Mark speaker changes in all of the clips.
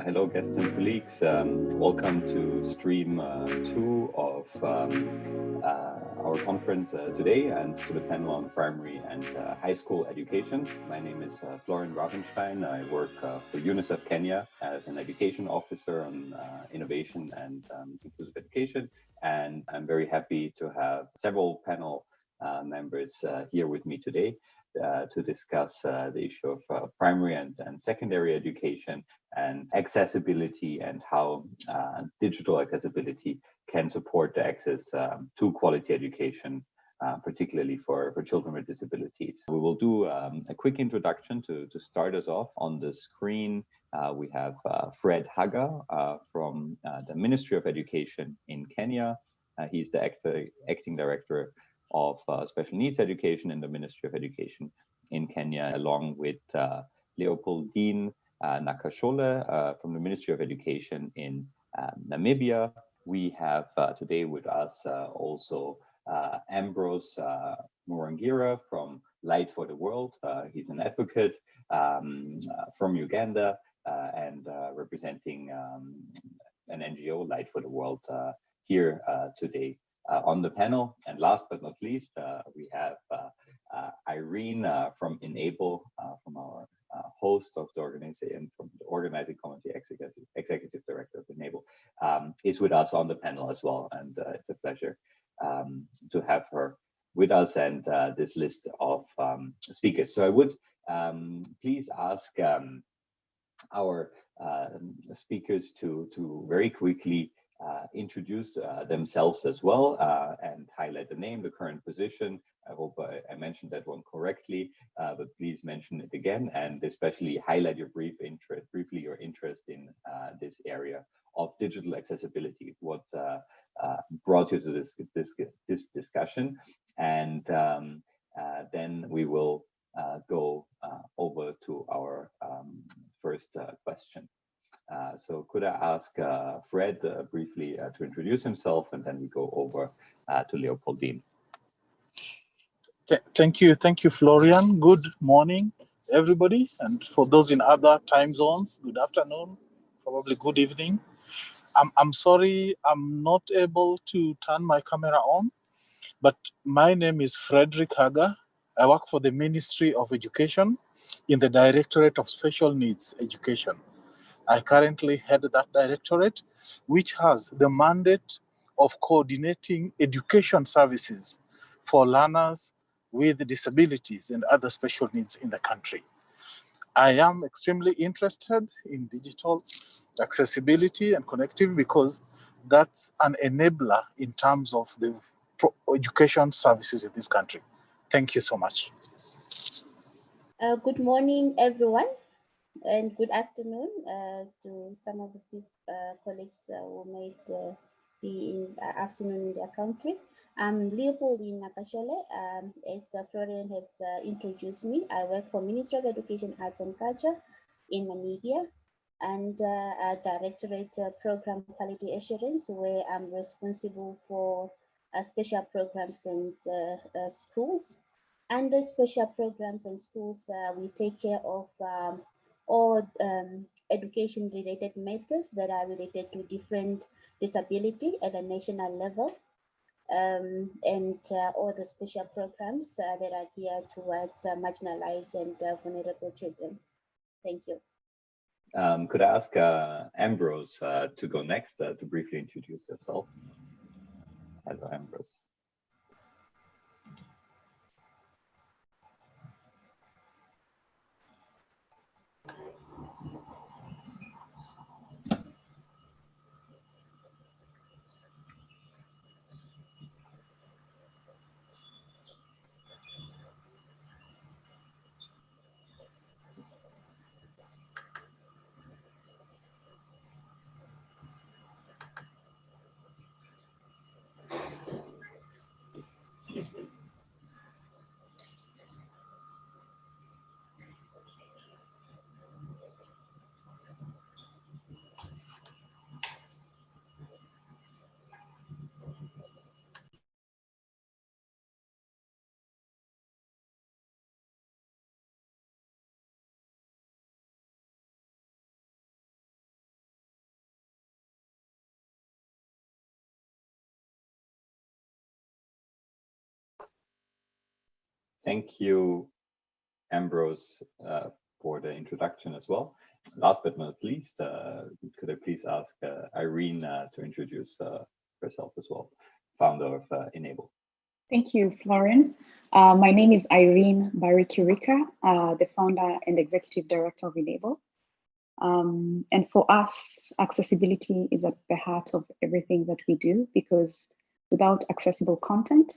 Speaker 1: Hello, guests and colleagues. Welcome to stream 2 of our conference today and to the panel on primary and high school education. My name is Florian Rabenstein. I work for UNICEF Kenya as an education officer on innovation and inclusive education. And I'm very happy to have several panel members here with me today to discuss the issue of primary and secondary education and accessibility and how digital accessibility can support the access to quality education, particularly for children with disabilities. We will do a quick introduction to start us off. On the screen, we have Fred Haga from the Ministry of Education in Kenya. He's the acting director of special needs education in the Ministry of Education in Kenya, along with Leopoldine Nakashole from the Ministry of Education in Namibia. We have today with us also Ambrose Murangira from Light for the World. He's an advocate from Uganda and representing an NGO, Light for the World, here today on the panel. And last but not least, we have Irene from Enable, from our host of the organization, from the organizing committee, executive director of Enable, is with us on the panel as well. And it's a pleasure to have her with us and this list of speakers. So I would please ask our speakers to very quickly introduce themselves as well and highlight the name, the current position. I hope I mentioned that one correctly, but please mention it again and especially highlight your briefly your interest in this area of digital accessibility, what brought you to this discussion. And then we will go over to our first question. So could I ask Fred briefly to introduce himself, and then we go over to Leopoldine.
Speaker 2: Thank you, Florian. Good morning, everybody. And for those in other time zones, good afternoon, probably good evening. I'm sorry I'm not able to turn my camera on, but my name is Fredrick Haga. I work for the Ministry of Education in the Directorate of Special Needs Education. I currently head that directorate, which has the mandate of coordinating education services for learners with disabilities and other special needs in the country. I am extremely interested in digital accessibility and connectivity because that's an enabler in terms of the education services in this country. Thank you so much.
Speaker 3: Good morning, everyone. And good afternoon to some of the colleagues who might be in afternoon in their country. I'm Leopoldine Nakashole. As Florian has introduced me, I work for Ministry of Education, Arts and Culture in Namibia and Directorate Program Quality Assurance, where I'm responsible for special programs and schools. Under special programs and schools, we take care of all education-related matters that are related to different disability at a national level, and all the special programs that are geared towards marginalized and vulnerable children. Thank you.
Speaker 1: Could I ask Ambrose to go next to briefly introduce yourself? Hello, Ambrose. Thank you, Ambrose, for the introduction as well. Last but not least, could I please ask Irene to introduce herself as well, founder of Enable.
Speaker 4: Thank you, Florian. My name is Irene Mbari-Kirika, the founder and executive director of Enable. And for us, accessibility is at the heart of everything that we do, because without accessible content,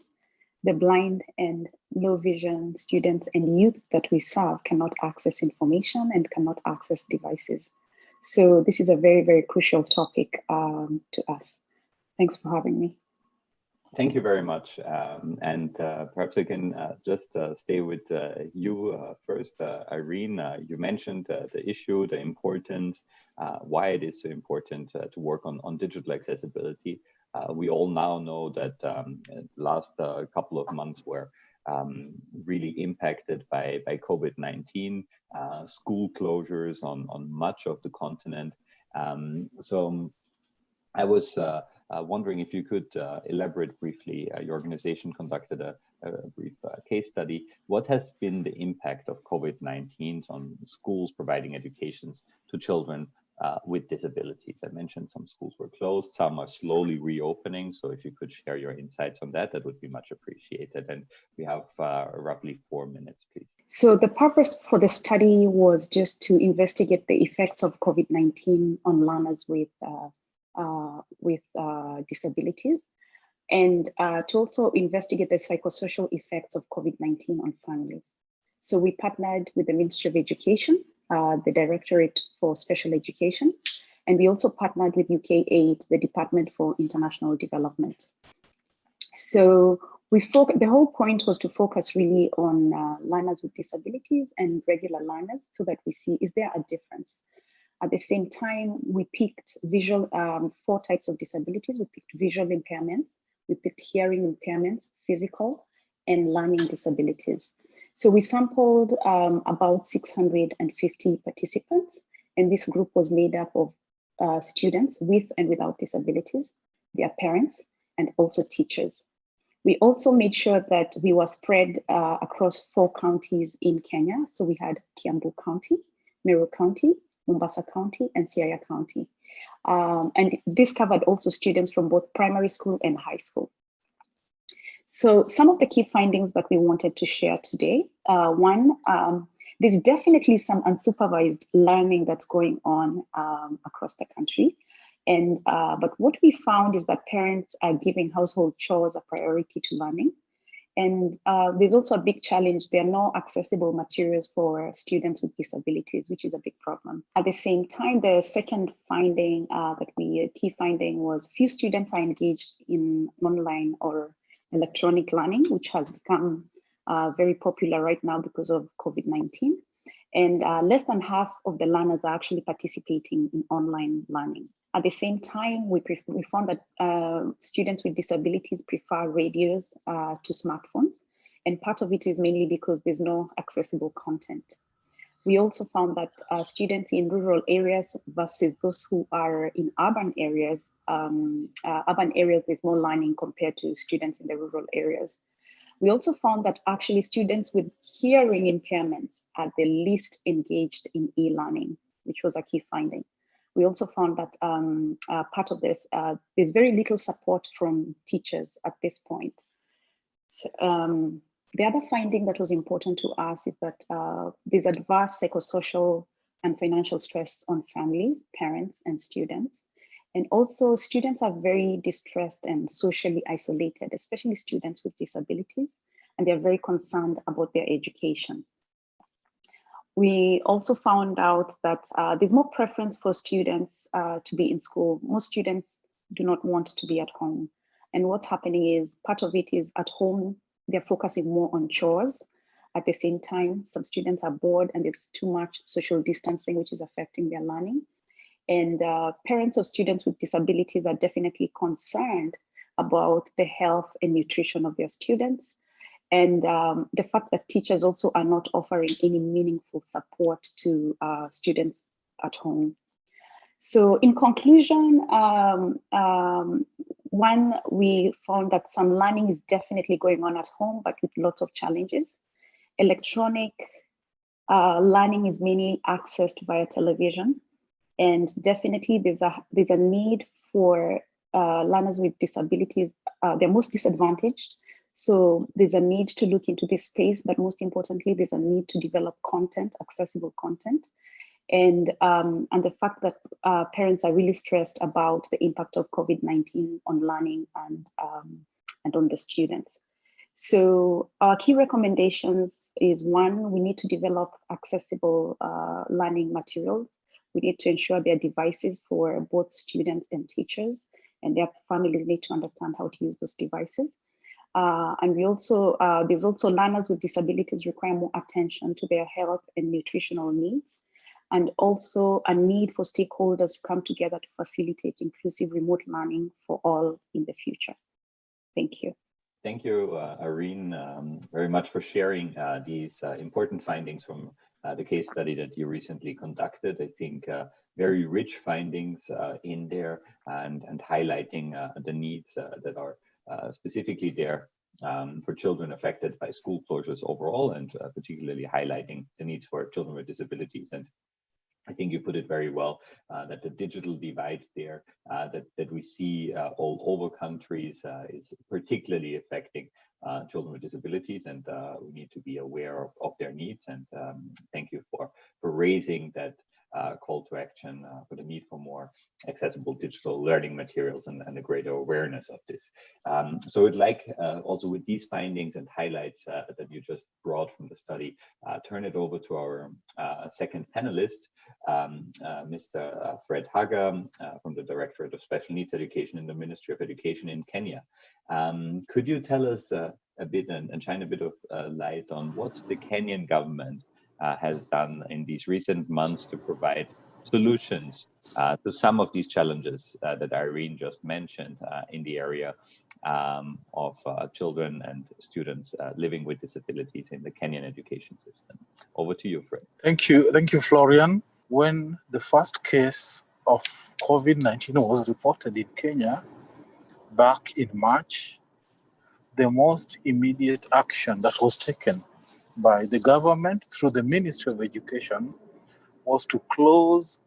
Speaker 4: the blind and low vision students and youth that we serve cannot access information and cannot access devices. So this is a very, very crucial topic to us. Thanks for having me.
Speaker 1: Thank you very much. And perhaps I can just stay with you first, Irene. You mentioned the issue, the importance, why it is so important to work on digital accessibility. We all now know that last couple of months were really impacted by COVID-19, school closures on much of the continent. So I was wondering if you could elaborate briefly. Your organization conducted a brief case study. What has been the impact of COVID-19 on schools providing educations to children with disabilities? I mentioned some schools were closed, some are slowly reopening. So if you could share your insights on that, that would be much appreciated. And we have roughly 4 minutes, please.
Speaker 4: So the purpose for the study was just to investigate the effects of COVID-19 on learners with disabilities, and to also investigate the psychosocial effects of COVID-19 on families. So we partnered with the Ministry of Education, the Directorate for Special Education, and we also partnered with UK8, the Department for International Development. So the whole point was to focus really on learners with disabilities and regular learners, so that we see, is there a difference? At the same time, we picked 4 types of disabilities. We picked visual impairments, we picked hearing impairments, physical, and learning disabilities. So we sampled about 650 participants, and this group was made up of students with and without disabilities, their parents, and also teachers. We also made sure that we were spread across 4 counties in Kenya. So we had Kiambu County, Meru County, Mombasa County, and Siaya County. And this covered also students from both primary school and high school. So some of the key findings that we wanted to share today, one, there's definitely some unsupervised learning that's going on across the country. And but what we found is that parents are giving household chores a priority to learning. And there's also a big challenge. There are no accessible materials for students with disabilities, which is a big problem. At the same time, the second finding key finding was few students are engaged in online or electronic learning, which has become very popular right now because of COVID-19. And less than half of the learners are actually participating in online learning. At the same time, we found that students with disabilities prefer radios to smartphones. And part of it is mainly because there's no accessible content. We also found that students in rural areas versus those who are in urban areas, there's more learning compared to students in the rural areas. We also found that actually students with hearing impairments are the least engaged in e-learning, which was a key finding. We also found that part of this, there's very little support from teachers at this point. So, the other finding that was important to us is that there's adverse psychosocial and financial stress on families, parents, and students. And also students are very distressed and socially isolated, especially students with disabilities, and they're very concerned about their education. We also found out that there's more preference for students to be in school. Most students do not want to be at home. And what's happening is part of it is at home, they're focusing more on chores. At the same time, some students are bored and there's too much social distancing, which is affecting their learning. And parents of students with disabilities are definitely concerned about the health and nutrition of their students. And the fact that teachers also are not offering any meaningful support to students at home. So in conclusion, one, we found that some learning is definitely going on at home, but with lots of challenges. electronic learning is mainly accessed via television, and definitely there's a need for learners with disabilities. They're most disadvantaged, so there's a need to look into this space, but most importantly, there's a need to develop content, accessible content, and the fact that parents are really stressed about the impact of COVID-19 on learning and on the students. So our key recommendations is, one, we need to develop accessible learning materials. We need to ensure there are devices for both students and teachers, and their families need to understand how to use those devices. And we also, there's also learners with disabilities require more attention to their health and nutritional needs, and also a need for stakeholders to come together to facilitate inclusive remote learning for all in the future. Thank you.
Speaker 1: Thank you, Irene, very much for sharing these important findings from the case study that you recently conducted. I think very rich findings in there, and highlighting the needs that are specifically there for children affected by school closures overall, and particularly highlighting the needs for children with disabilities. And I think you put it very well, that the digital divide there that we see all over countries is particularly affecting children with disabilities, and we need to be aware of their needs. And thank you for raising that call to action for the need for more accessible digital learning materials and a greater awareness of this. So I'd like also with these findings and highlights that you just brought from the study, turn it over to our second panelist, Mr. Fred Haga from the Directorate of Special Needs Education in the Ministry of Education in Kenya. Could you tell us a bit and shine a bit of light on what the Kenyan government has done in these recent months to provide solutions to some of these challenges that Irene just mentioned in the area of children and students living with disabilities in the Kenyan education system? Over to you, Fred.
Speaker 2: Thank you, Florian. When the first case of COVID-19 was reported in Kenya back in March, the most immediate action that was taken by the government through the Ministry of Education was to close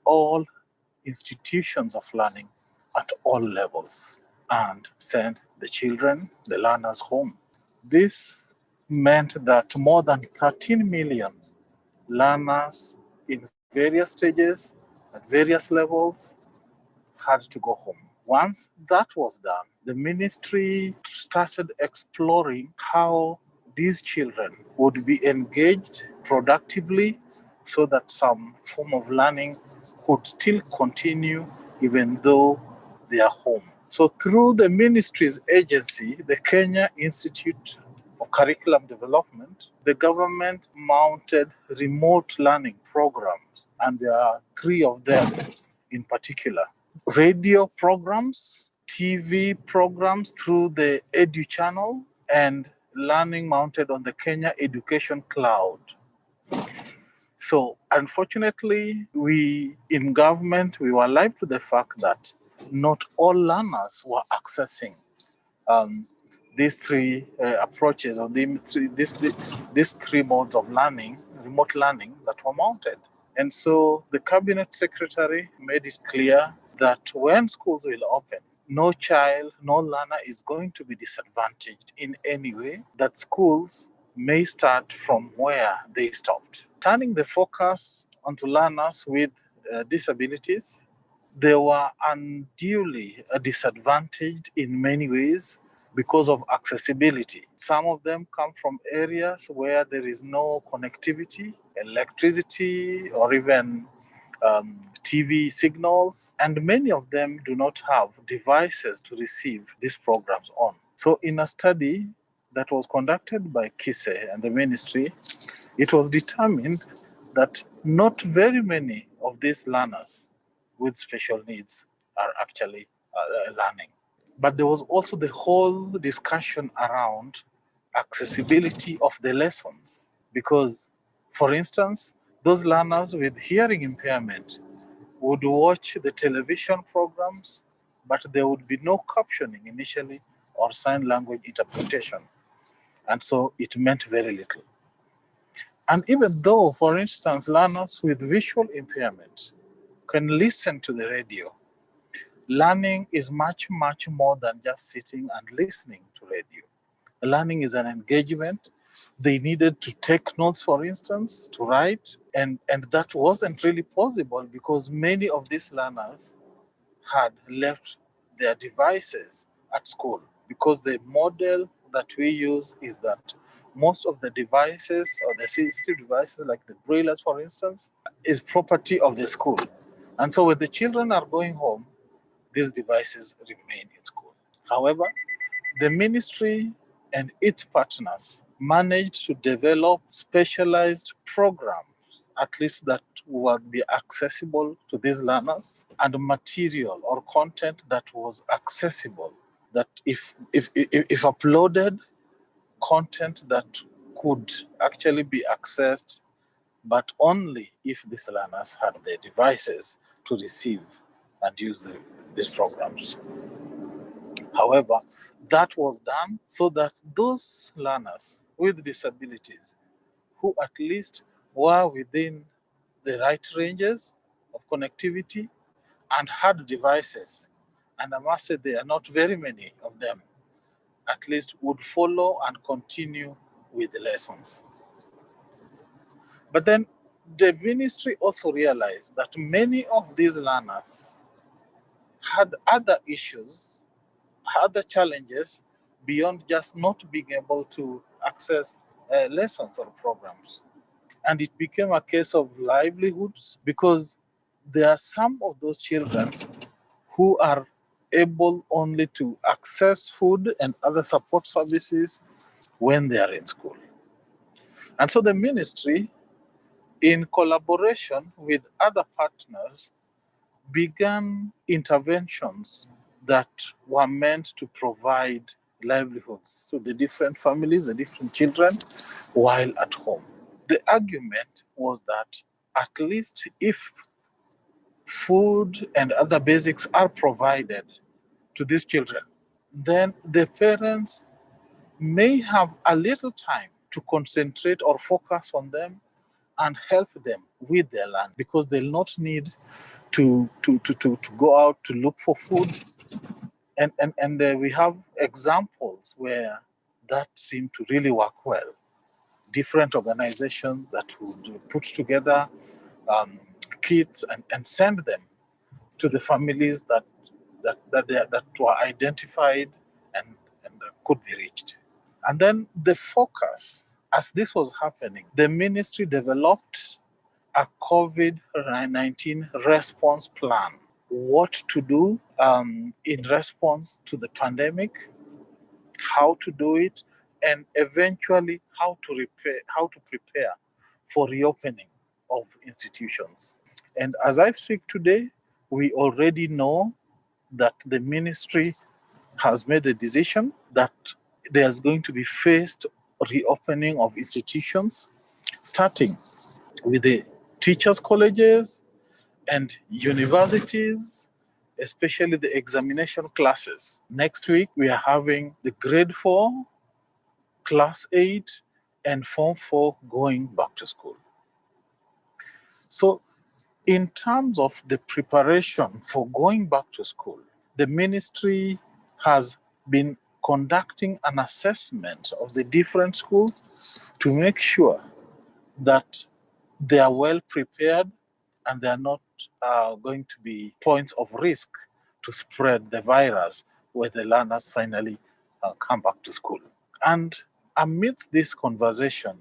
Speaker 2: all institutions of learning at all levels and send the children, the learners, home. This meant that more than 13 million learners in various stages at various levels had to go home. Once that was done, the ministry started exploring how these children would be engaged productively so that some form of learning could still continue even though they are home. So through the ministry's agency, the Kenya Institute of Curriculum Development, the government mounted remote learning programs, and there are 3 of them in particular. Radio programs, TV programs through the Edu channel, and learning mounted on the Kenya Education Cloud. So unfortunately, we in government, we were alive to the fact that not all learners were accessing these 3 approaches, or these 3 modes of learning, remote learning, that were mounted. And so the cabinet secretary made it clear that when schools will open, no child, no learner is going to be disadvantaged in any way, that schools may start from where they stopped. Turning the focus onto learners with disabilities, they were unduly disadvantaged in many ways because of accessibility. Some of them come from areas where there is no connectivity, electricity, or even TV signals, and many of them do not have devices to receive these programs on. So in a study that was conducted by KISE and the ministry, it was determined that not very many of these learners with special needs are actually learning. But there was also the whole discussion around accessibility of the lessons, because, for instance, those learners with hearing impairment would watch the television programs, but there would be no captioning initially or sign language interpretation. And so it meant very little. And even though, for instance, learners with visual impairment can listen to the radio, learning is much, much more than just sitting and listening to radio. Learning is an engagement. They needed to take notes, for instance, to write, and that wasn't really possible because many of these learners had left their devices at school, because the model that we use is that most of the devices or the assistive devices like the braillers, for instance, is property of the school. And so when the children are going home, these devices remain in school. However, the ministry and its partners managed to develop specialized programs, at least that would be accessible to these learners, and material or content that was accessible, that if uploaded, content that could actually be accessed, but only if these learners had their devices to receive and use these programs. However, that was done so that those learners with disabilities who at least were within the right ranges of connectivity and had devices, and I must say there are not very many of them, at least would follow and continue with the lessons. But then the ministry also realized that many of these learners had other issues, other challenges beyond just not being able to access lessons or programs. And it became a case of livelihoods, because there are some of those children who are able only to access food and other support services when they are in school. And so the ministry, in collaboration with other partners, began interventions that were meant to provide livelihoods to the different families, the different children, while at home. The argument was that at least if food and other basics are provided to these children, then the parents may have a little time to concentrate or focus on them and help them with their land, because they'll not need to go out to look for food. And we have examples where that seemed to really work well. Different organizations that would put together kits and send them to the families that were identified and could be reached. And then the focus, as this was happening, the ministry developed a COVID-19 response plan. What to do in response to the pandemic, how to do it, and eventually how to prepare for reopening of institutions. And as I speak today, we already know that the ministry has made a decision that there's going to be phased reopening of institutions, starting with the teachers' colleges and universities, especially the examination classes. Next week, we are having the grade 4, class 8, and form 4 going back to school. So in terms of the preparation for going back to school, the ministry has been conducting an assessment of the different schools to make sure that they are well prepared and they are not going to be points of risk to spread the virus when the learners finally come back to school. And amidst this conversation,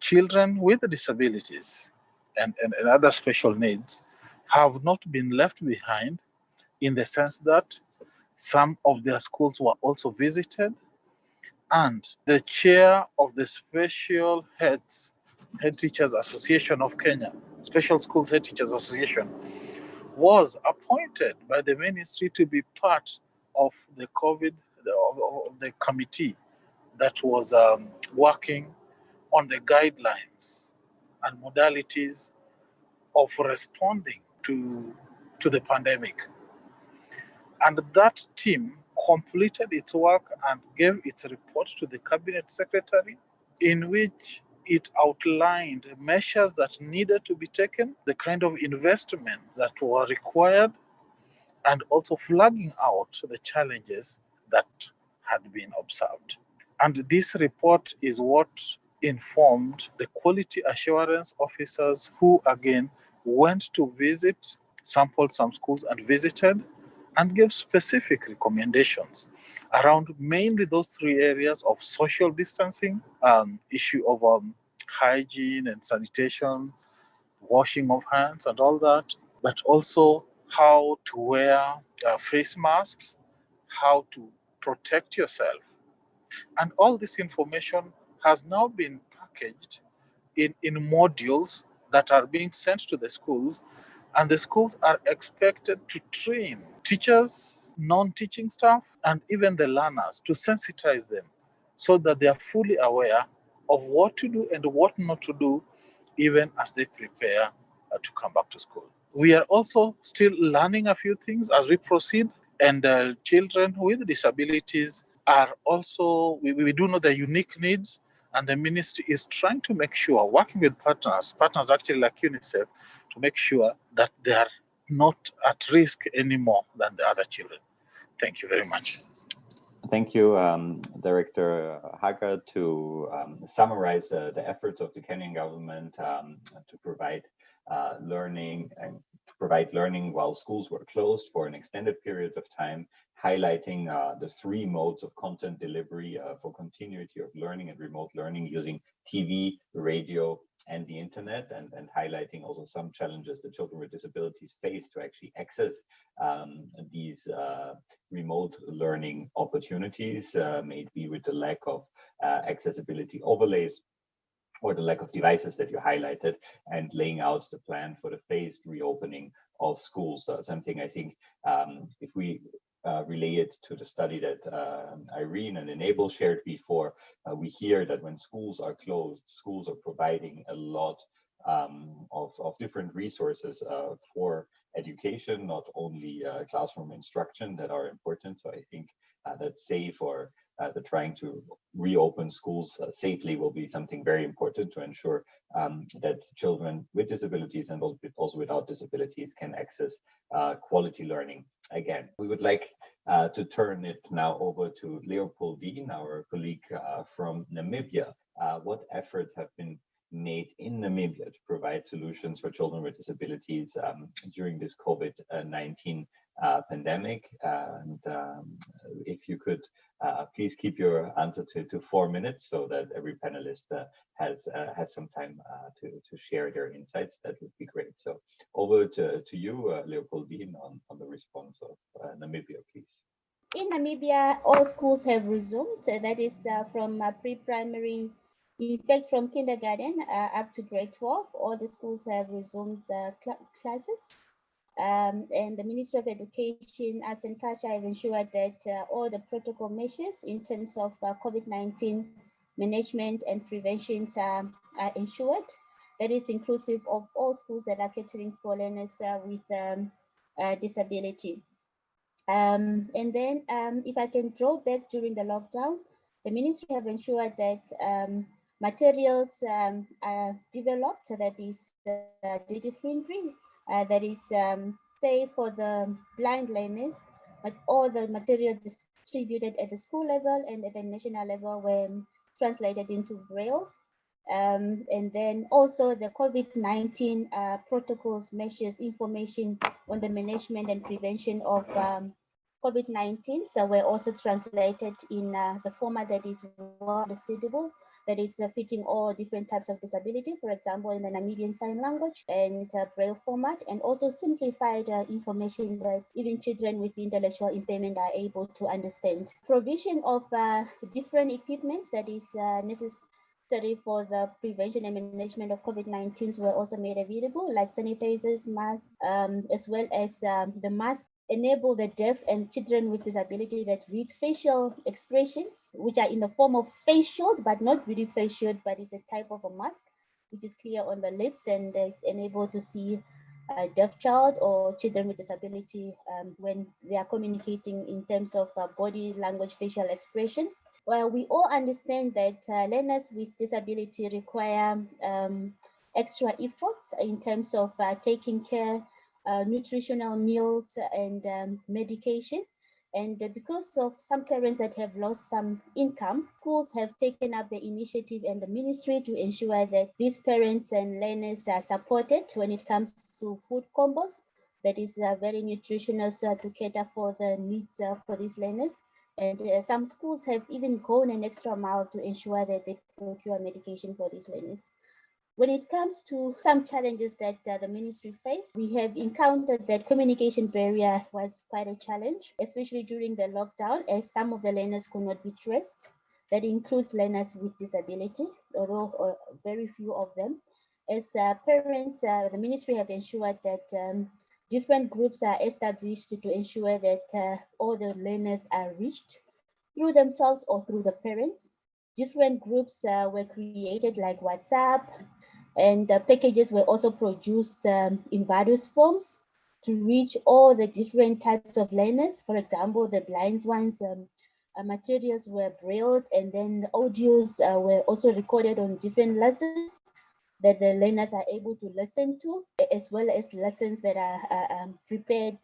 Speaker 2: children with disabilities and other special needs have not been left behind, in the sense that some of their schools were also visited, and the chair of the Special Head Teachers Association of Kenya, Special Schools Head Teachers Association, was appointed by the ministry to be part of the the committee that was working on the guidelines and modalities of responding to the pandemic. And that team completed its work and gave its report to the cabinet secretary, in which it outlined measures that needed to be taken, the kind of investment that were required, and also flagging out the challenges that had been observed. And this report is what informed the quality assurance officers who again went to visit, sampled some schools and visited, and gave specific recommendations around mainly those three areas of social distancing, issue of hygiene and sanitation, washing of hands and all that, but also how to wear face masks, how to protect yourself. And all this information has now been packaged in modules that are being sent to the schools, and the schools are expected to train teachers, non-teaching staff, and even the learners to sensitize them so that they are fully aware of what to do and what not to do even as they prepare to come back to school. We are also still learning a few things as we proceed, and children with disabilities are also, we do know their unique needs, and the ministry is trying to make sure, working with partners actually like UNICEF, to make sure that they are not at risk anymore than the other children. Thank you very much.
Speaker 1: Thank you, Director Haga, to summarize the efforts of the Kenyan government to provide learning while schools were closed for an extended period of time, highlighting the three modes of content delivery for continuity of learning and remote learning using TV, radio, and the internet, and highlighting also some challenges that children with disabilities face to actually access these remote learning opportunities, maybe with the lack of accessibility overlays or the lack of devices that you highlighted, and laying out the plan for the phased reopening of schools. Something I think if we relay it to the study that Irene and Enable shared before, we hear that when schools are closed, schools are providing a lot of different resources for education, not only classroom instruction that are important. So I think that safe or the trying to reopen schools safely will be something very important to ensure that children with disabilities and also without disabilities can access quality learning again. We would like to turn it now over to Leopoldine, our colleague from Namibia. What efforts have been made in Namibia to provide solutions for children with disabilities during this COVID-19 pandemic? And if you could please keep your answer to 4 minutes so that every panelist has some time to share their insights, that would be great. So over to you, Leopoldine, on the response of Namibia, please.
Speaker 3: In Namibia, all schools have resumed. That is from pre-primary, in fact, from kindergarten up to grade 12. All the schools have resumed classes. And the Ministry of Education, Arts and Culture have ensured that all the protocol measures in terms of COVID-19 management and prevention are ensured. That is inclusive of all schools that are catering for learners with disability. And then if I can draw back during the lockdown, the ministry have ensured that materials are developed that is duty-free, that is safe for the blind learners, but all the materials distributed at the school level and at the national level were translated into Braille. And then also the COVID-19 protocols, measures, information on the management and prevention of COVID-19. So we're also translated in the format that is well understandable, that is fitting all different types of disability, for example, in the Namibian Sign Language and Braille format, and also simplified information that even children with intellectual impairment are able to understand. Provision of different equipment that is necessary for the prevention and management of COVID-19 were also made available, like sanitizers, masks, as well as the mask enable the deaf and children with disability that read facial expressions, which are in the form of face shield, but not really face shield, but it's a type of a mask, which is clear on the lips and it's enabled to see a deaf child or children with disability when they are communicating in terms of body language, facial expression. Well, we all understand that learners with disability require extra efforts in terms of taking care, nutritional meals and medication. And because of some parents that have lost some income, schools have taken up the initiative and the ministry to ensure that these parents and learners are supported when it comes to food combos. That is very nutritious to cater for the needs for these learners. And some schools have even gone an extra mile to ensure that they procure medication for these learners. When it comes to some challenges that the ministry faced, we have encountered that communication barrier was quite a challenge, especially during the lockdown, as some of the learners could not be traced. That includes learners with disability, although very few of them. As parents, the ministry have ensured that different groups are established to ensure that all the learners are reached through themselves or through the parents. Different groups were created like WhatsApp, and the packages were also produced in various forms to reach all the different types of learners. For example, the blind ones, materials were brailled, and then the audios were also recorded on different lessons that the learners are able to listen to, as well as lessons that are prepared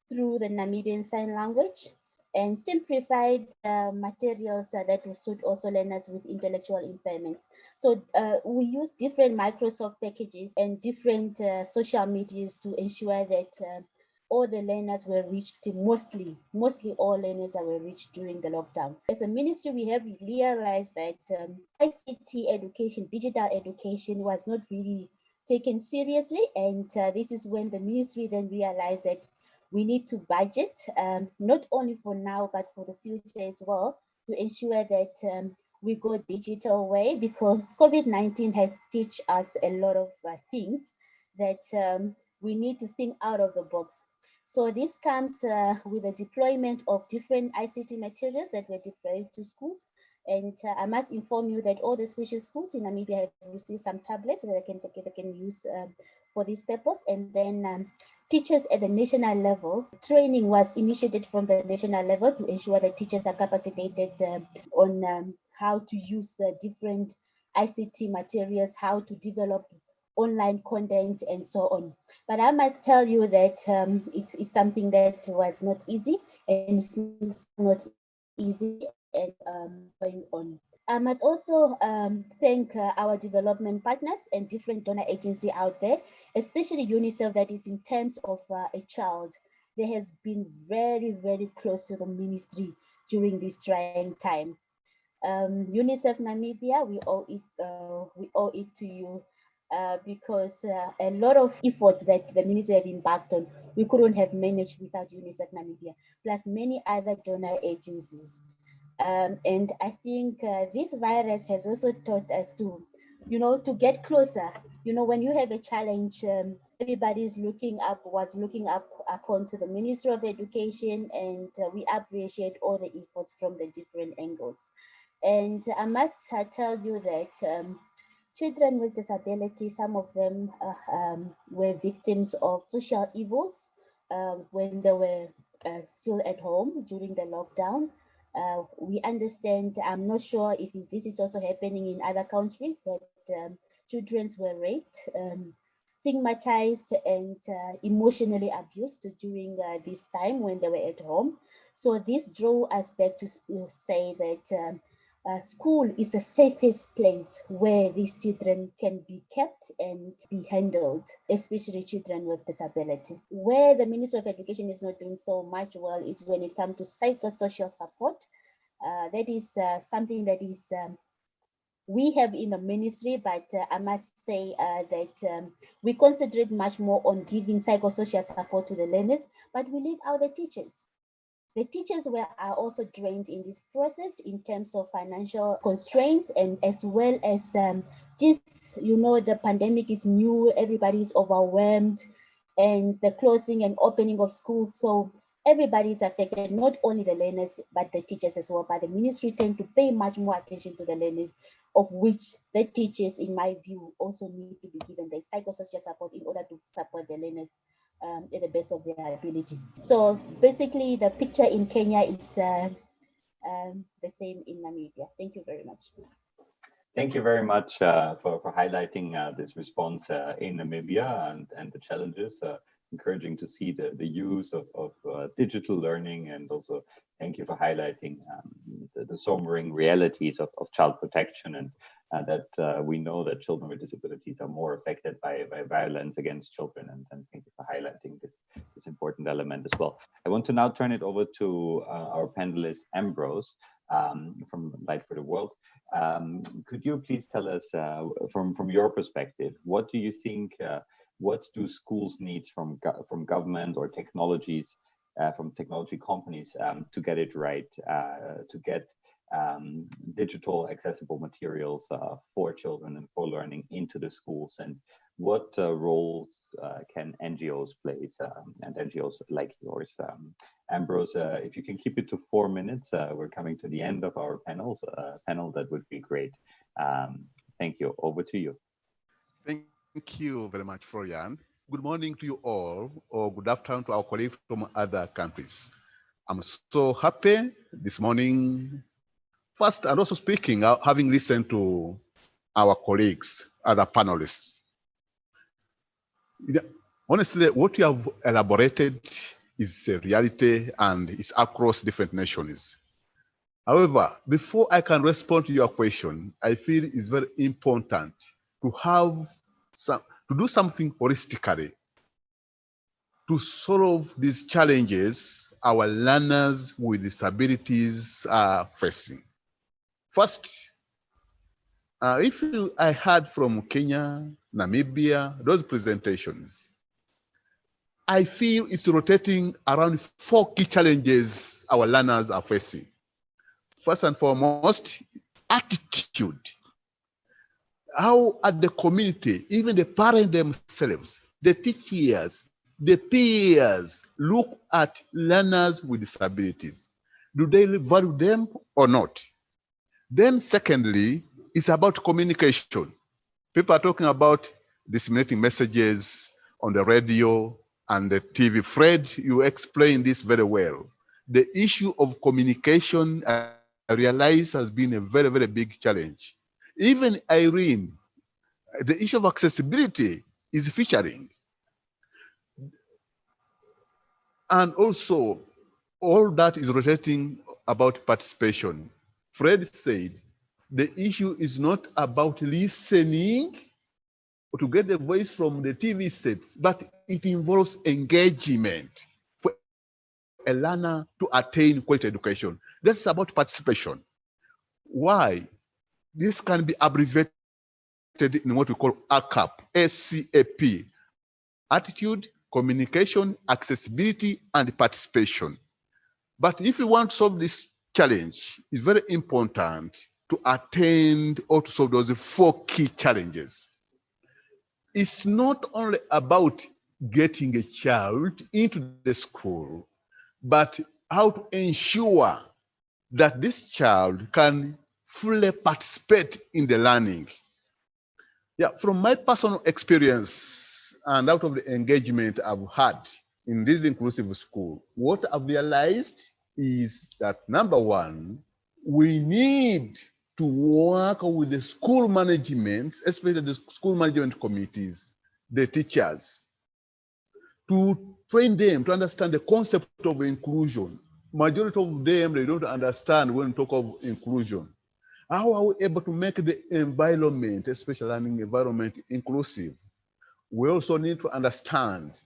Speaker 3: through the Namibian Sign Language, and simplified materials that will suit also learners with intellectual impairments. So we use different Microsoft packages and different social medias to ensure that all the learners were reached, mostly all learners were reached during the lockdown. As a ministry, we have realized that ICT education, digital education was not really taken seriously. And this is when the ministry then realized that we need to budget, not only for now, but for the future as well, to ensure that we go digital way, because COVID-19 has teach us a lot of things that we need to think out of the box. So this comes with the deployment of different ICT materials that were deployed to schools. And I must inform you that all the special schools in Namibia have received some tablets that they can use for this purpose. And then teachers at the national level, training was initiated from the national level to ensure that teachers are capacitated on how to use the different ICT materials, how to develop online content and so on. But I must tell you that it's something that was not easy, and it's not easy and going on. I must also thank our development partners and different donor agencies out there, especially UNICEF, that is in terms of a child. They has been very, very close to the ministry during this trying time. UNICEF Namibia, we owe it to you. Because a lot of efforts that the ministry have embarked on, we couldn't have managed without UNICEF Namibia, plus many other donor agencies. And I think this virus has also taught us to, to get closer. When you have a challenge, everybody's was looking up upon to the Ministry of Education, and we appreciate all the efforts from the different angles. And I must tell you that children with disability, some of them were victims of social evils when they were still at home during the lockdown. We understand, I'm not sure if this is also happening in other countries, that children were raped, stigmatized, and emotionally abused during this time when they were at home. So this drew us back to say that school is the safest place where these children can be kept and be handled, especially children with disability. Where the Ministry of Education is not doing so much well is when it comes to psychosocial support. That is something that is we have in the ministry, but I must say that we concentrate much more on giving psychosocial support to the learners, but we leave out the teachers. The teachers are also drained in this process in terms of financial constraints, and as well as just, the pandemic is new, everybody's overwhelmed, and the closing and opening of schools. So everybody is affected, not only the learners, but the teachers as well. But the ministry tend to pay much more attention to the learners, of which the teachers, in my view, also need to be given the psychosocial support in order to support the learners at the best of their ability. So basically, the picture in Kenya is the same in Namibia. Thank you very much.
Speaker 1: Thank you very much for highlighting this response in Namibia and the challenges. Encouraging to see the use of digital learning, and also thank you for highlighting the sobering realities of child protection, and that we know that children with disabilities are more affected by violence against children, and thank you for highlighting this important element as well. I want to now turn it over to our panelist, Ambrose, from Light for the World. Could you please tell us from your perspective, what do you think, what do schools need from government or technologies, from technology companies to get it right, to get digital accessible materials for children and for learning into the schools, and what roles can NGOs play, and NGOs like yours? Ambrose, if you can keep it to 4 minutes, we're coming to the end of our panel, that would be great. Thank you. Over to you.
Speaker 5: Thank you very much, Florian. Good morning to you all, or good afternoon to our colleagues from other countries. I'm so happy this morning, first and also speaking, having listened to our colleagues, other panelists. Honestly, what you have elaborated is a reality and it's across different nations. However, before I can respond to your question, I feel it's very important to do something holistically to solve these challenges our learners with disabilities are facing. First, I heard from Kenya, Namibia, those presentations, I feel it's rotating around 4 key challenges our learners are facing. First and foremost, attitude. How at the community, even the parents themselves, the teachers, the peers look at learners with disabilities. Do they value them or not? Then secondly, it's about communication. People are talking about disseminating messages on the radio and the TV. Fred, you explained this very well. The issue of communication, I realize, has been a very, very big challenge. Even Irene, the issue of accessibility is featuring. And also, all that is rotating about participation. Fred said, the issue is not about listening or to get the voice from the TV sets, but it involves engagement for a learner to attain quality education. That's about participation. Why? This can be abbreviated in what we call ACAP, SCAP, attitude, communication, accessibility, and participation. But if we want to solve this challenge, it's very important to attend or to solve those 4 key challenges. It's not only about getting a child into the school, but how to ensure that this child can fully participate in the learning. Yeah, from my personal experience and out of the engagement I've had in this inclusive school, what I've realized is that number one, we need to work with the school management, especially the school management committees, the teachers, to train them to understand the concept of inclusion. Majority of them, they don't understand when we talk of inclusion. How are we able to make the environment, especially learning environment, inclusive? We also need to understand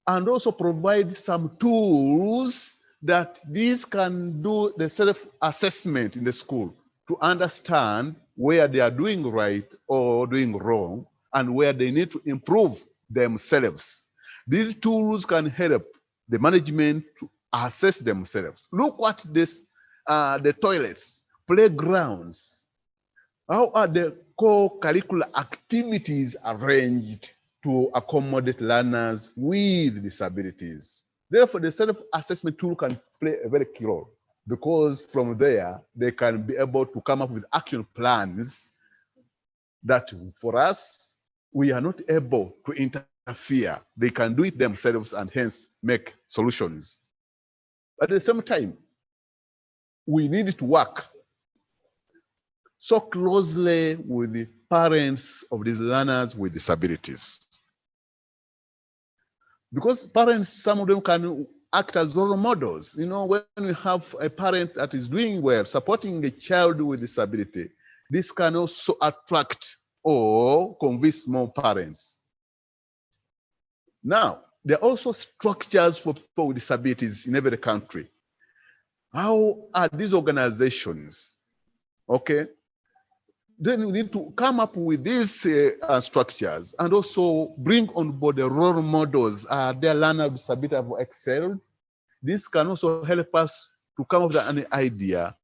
Speaker 5: and also provide some tools that these can do the self-assessment in the school to understand where they are doing right or doing wrong and where they need to improve themselves. These tools can help the management to assess themselves. Look at this, the toilets, playgrounds. How are the co-curricular activities arranged to accommodate learners with disabilities? Therefore, the self-assessment tool can play a very key role, because from there, they can be able to come up with action plans that for us, we are not able to interfere. They can do it themselves and hence make solutions. But at the same time, we need to work so closely with the parents of these learners with disabilities. Because parents, some of them can act as role models. You know, when we have a parent that is doing well, supporting a child with disability, this can also attract or convince more parents. Now, there are also structures for people with disabilities in every country. How are these organizations? Okay. Then we need to come up with these structures and also bring on board the role models. Their learners with disability have excelled. This can also help us to come up with an idea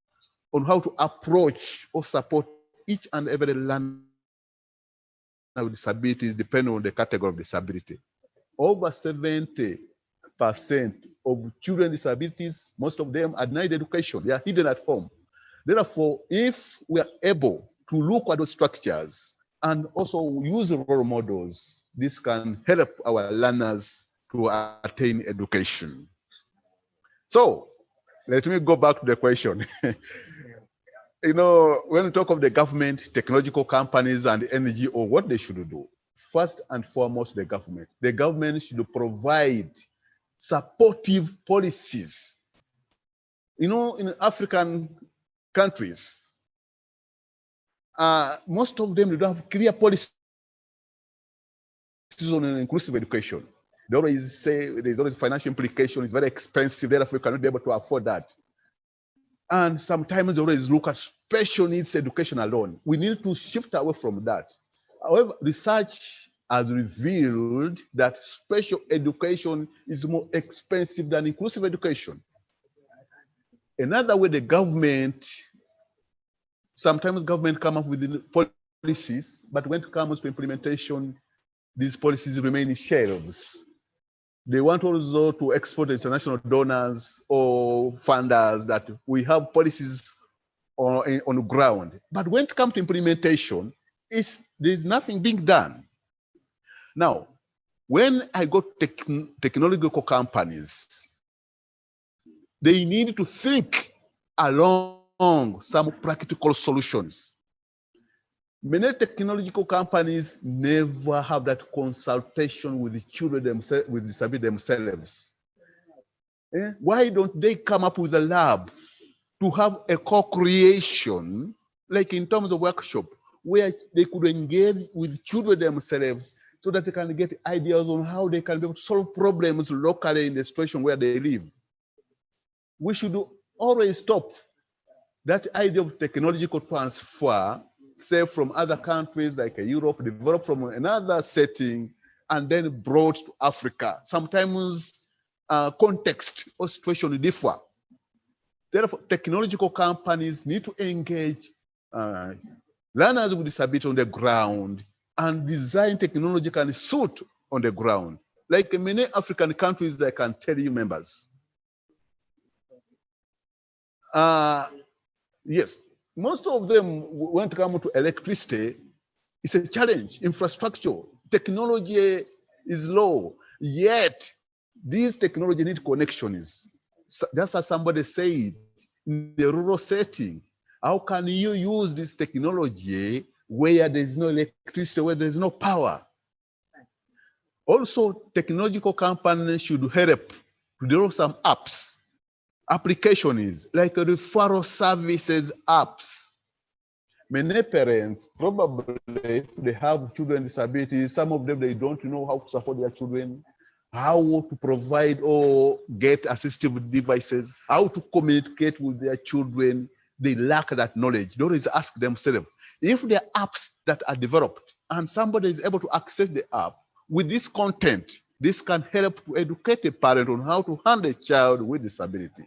Speaker 5: on how to approach or support each and every learner with disabilities depending on the category of disability. Over 70% of children with disabilities, most of them are denied education. They are hidden at home. Therefore, if we are able to look at those structures and also use role models, this can help our learners to attain education. So let me go back to the question. You know, when we talk of the government, technological companies, and NGO, what they should do, first and foremost, the government should provide supportive policies. You know, in African countries, most of them don't have clear policies on inclusive education. They always say there's always financial implication, it's very expensive, therefore you cannot be able to afford that. And sometimes they always look at special needs education alone. We need to shift away from that. However, research has revealed that special education is more expensive than inclusive education. Another way the government, sometimes government come up with policies, but when it comes to implementation, these policies remain in shelves. They want also to export international donors or funders that we have policies on the ground. But when it comes to implementation, there's nothing being done. Now, when I go to technological companies, they need to think along some practical solutions. Many technological companies never have that consultation with the children themselves, with disability themselves. Why don't they come up with a lab to have a co-creation, like in terms of workshop, where they could engage with children themselves so that they can get ideas on how they can be able to solve problems locally in the situation where they live. We should always stop that idea of technological transfer, say from other countries like Europe, developed from another setting, and then brought to Africa. Sometimes context or situation differ. Therefore, technological companies need to engage learners with disability on the ground and design technology can suit on the ground. Like in many African countries, I can tell you members. Yes, most of them, when it comes to electricity, it's a challenge. Infrastructure, technology is low, yet these technology need connections. Just as somebody said, in the rural setting, how can you use this technology where there's no electricity, where there's no power? Also, technological companies should help to develop some apps, applications like referral services apps. Many parents, probably if they have children with disabilities, some of them, they don't know how to support their children, how to provide or get assistive devices, how to communicate with their children. They lack that knowledge. They always ask themselves, if there are apps that are developed and somebody is able to access the app with this content, this can help to educate a parent on how to handle a child with disability.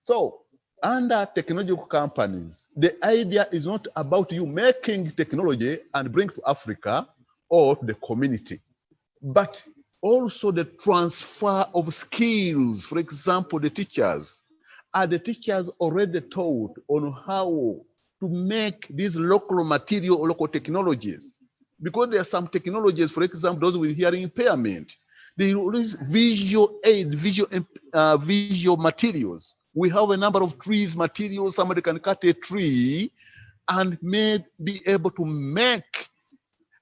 Speaker 5: So under technological companies, the idea is not about you making technology and bring to Africa or to the community, but also the transfer of skills. For example, the teachers. Are the teachers already taught on how to make these local material or local technologies? Because there are some technologies, for example, those with hearing impairment, they use visual aid, visual materials. We have a number of trees, materials. Somebody can cut a tree and be able to make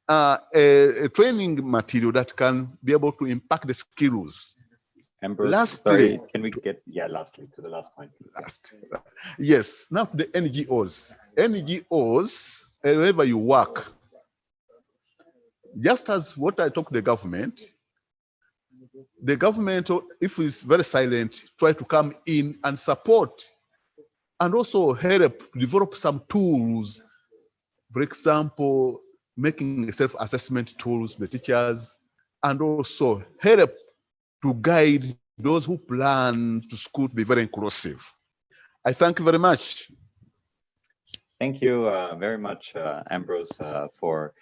Speaker 5: a training material that can be able to impact the skills.
Speaker 1: Ambrose,
Speaker 5: Lastly,
Speaker 1: sorry, can we get, lastly, to the last point, please.
Speaker 5: Last. Yes, now to the NGOs. NGOs, wherever you work, just as what I talk to the government, if it's very silent, try to come in and support and also help develop some tools. For example, making self-assessment tools, the teachers, and also help to guide those who plan to school to be very inclusive. I thank you very much.
Speaker 1: Thank you very much, Ambrose, for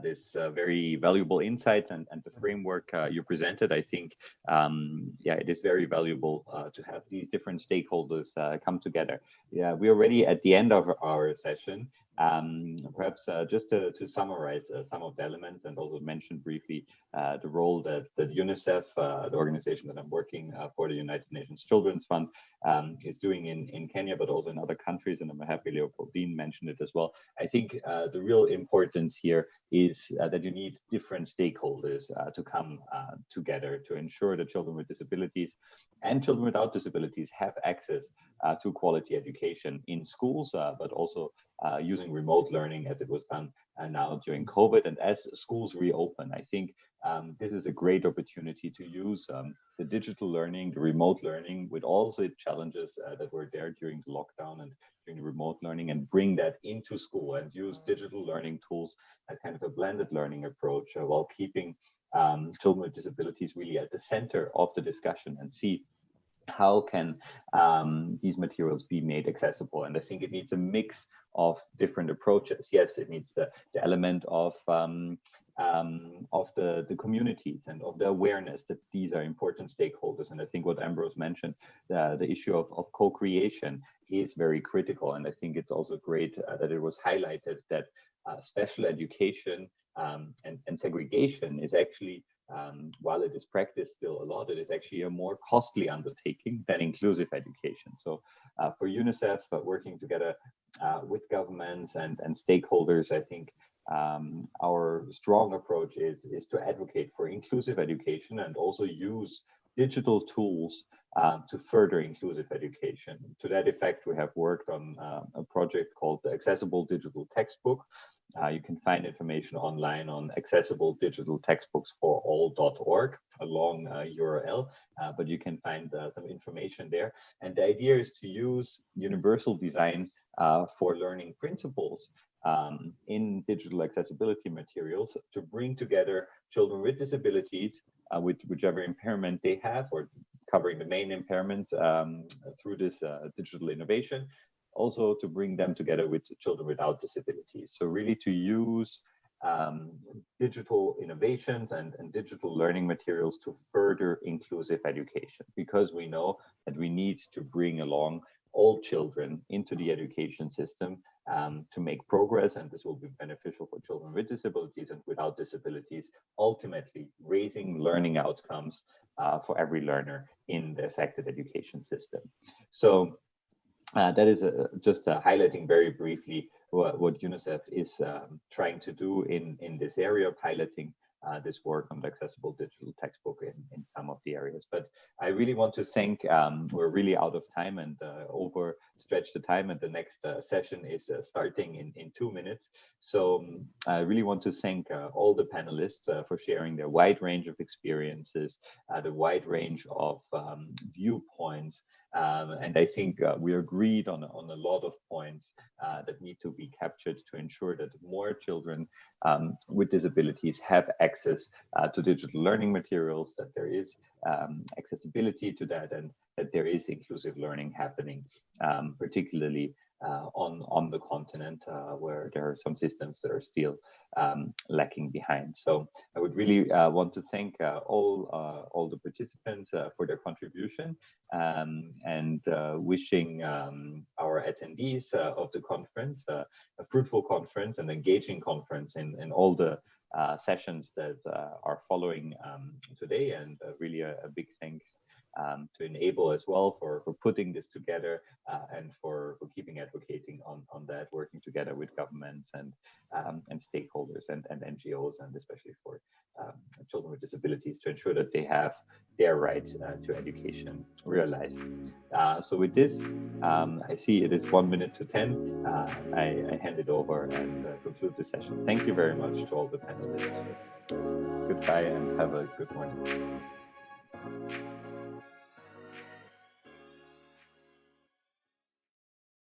Speaker 1: this very valuable insights and the framework you presented. I think, it is very valuable to have these different stakeholders come together. Yeah, we're already at the end of our session. Perhaps just to summarize some of the elements and also mention briefly the role that UNICEF, the organization that I'm working for, the United Nations Children's Fund, is doing in Kenya, but also in other countries, and I'm happy Leopoldine mentioned it as well. I think the real importance here is that you need different stakeholders to come together to ensure that children with disabilities and children without disabilities have access to quality education in schools, but also using remote learning as it was done now during COVID. And as schools reopen, I think this is a great opportunity to use the digital learning, the remote learning, with all the challenges that were there during the lockdown and during the remote learning, and bring that into school and use digital learning tools as kind of a blended learning approach while keeping children with disabilities really at the center of the discussion, and see how can these materials be made accessible. And I think it needs a mix of different approaches. Yes, it needs the element of the communities and of the awareness that these are important stakeholders. And I think what Ambrose mentioned, the issue of co-creation is very critical. And I think it's also great that it was highlighted that special education and segregation is actually, while it is practiced still a lot, it is actually a more costly undertaking than inclusive education. So for UNICEF, working together with governments and stakeholders, I think our strong approach is to advocate for inclusive education and also use digital tools to further inclusive education. To that effect, we have worked on a project called the Accessible Digital Textbook. You can find information online on accessibledigitaltextbooksforall.org, a long URL, but you can find some information there. And the idea is to use universal design for learning principles in digital accessibility materials to bring together children with disabilities, with whichever impairment they have, or covering the main impairments through this digital innovation. Also to bring them together with children without disabilities. So really to use digital innovations and digital learning materials to further inclusive education, because we know that we need to bring along all children into the education system to make progress, and this will be beneficial for children with disabilities and without disabilities, ultimately raising learning outcomes for every learner in the affected education system. So that is just highlighting very briefly what UNICEF is trying to do in this area, piloting this work on the accessible digital textbook in some of the areas. But I really want to thank, we're really out of time and overstretched the time, and the next session is starting in 2 minutes. So I really want to thank all the panelists for sharing their wide range of experiences, the wide range of viewpoints. And I think we agreed on a lot of points that need to be captured to ensure that more children with disabilities have access to digital learning materials, that there is accessibility to that, and that there is inclusive learning happening, particularly on the continent where there are some systems that are still lacking behind. So I would really want to thank all the participants for their contribution, and wishing our attendees of the conference a fruitful conference and engaging conference in all the sessions that are following today, and really a big thanks to enable as well for putting this together and for keeping advocating on that, working together with governments and stakeholders and NGOs, and especially for children with disabilities, to ensure that they have their right to education realized. So with this, I see it is 1 minute to 10. I hand it over and conclude the session. Thank you very much to all the panelists. Goodbye and have a good morning.